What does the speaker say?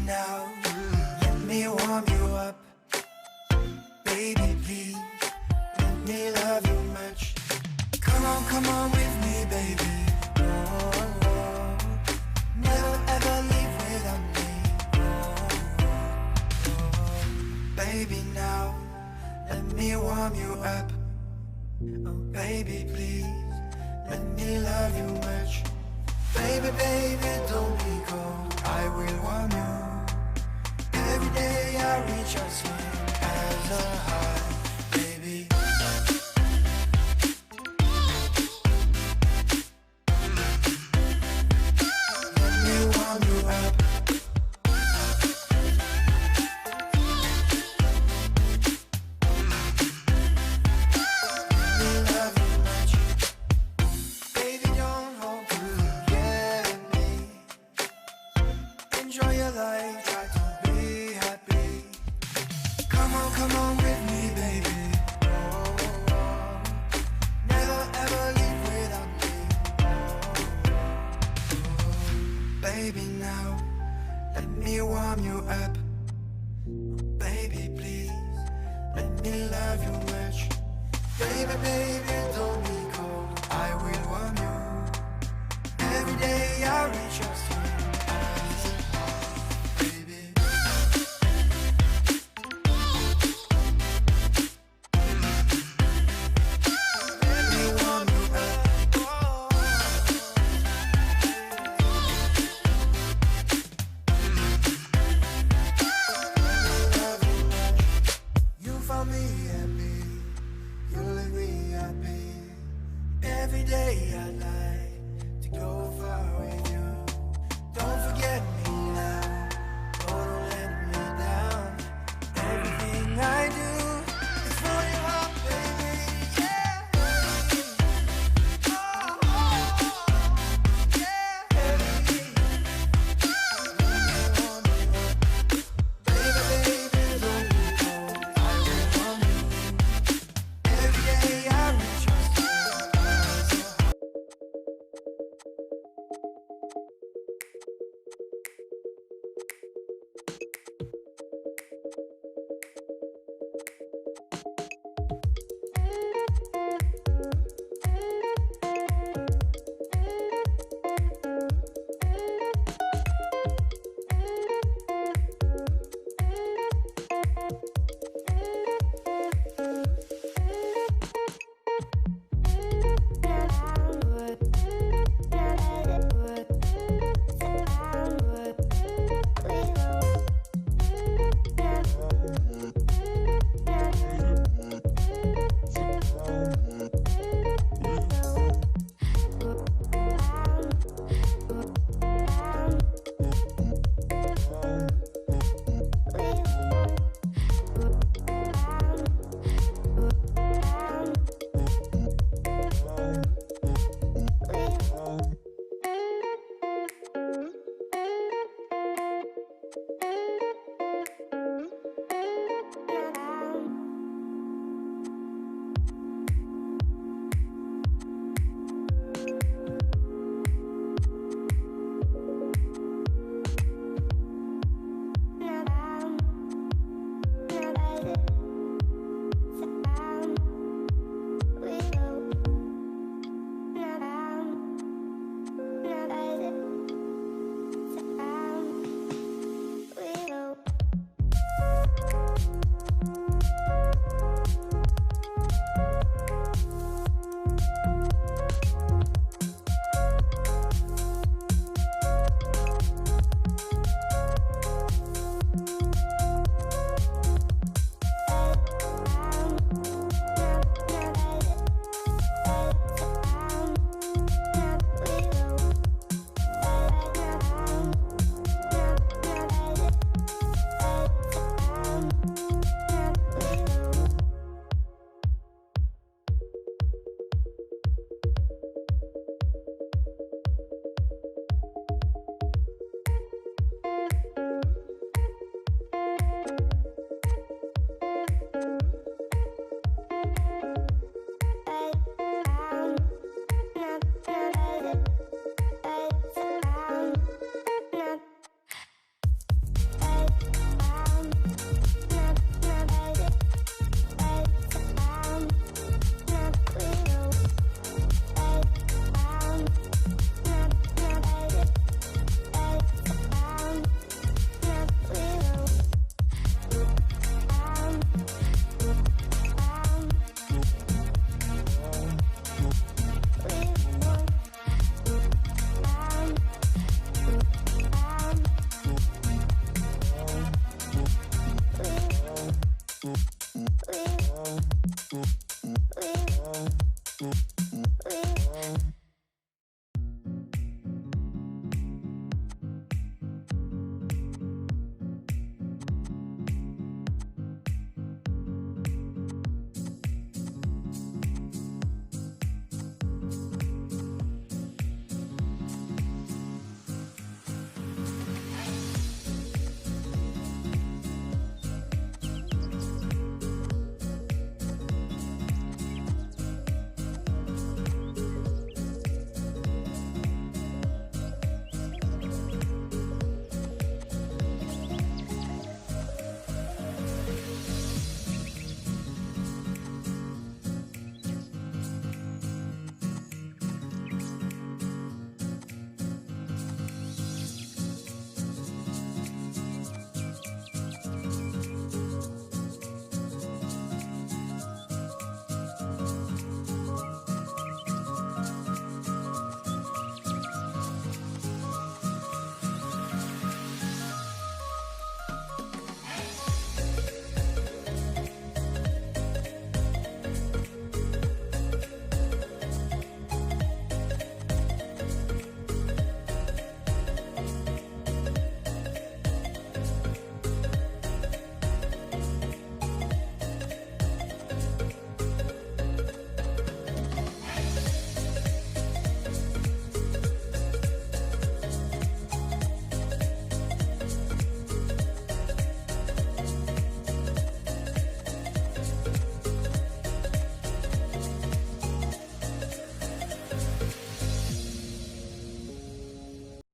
now, let me warm you up. Baby, please, let me love you much. Come on with me, baby. Oh, oh. Never ever leave without me. Oh, oh. Baby, now, let me warm you up. Oh, baby, please, let me love you much. Baby, baby, don't be cold, I will warm you. Every day I reach out slim as a heart, baby. Let me warm you up. Let me love you much. Baby, don't hold me. Enjoy your life, try to be happy. Come on with me, baby. Oh, oh. Never ever leave without me. Oh, oh. Baby, now, let me warm you up. Oh, baby, please, let me love you much. Baby, baby,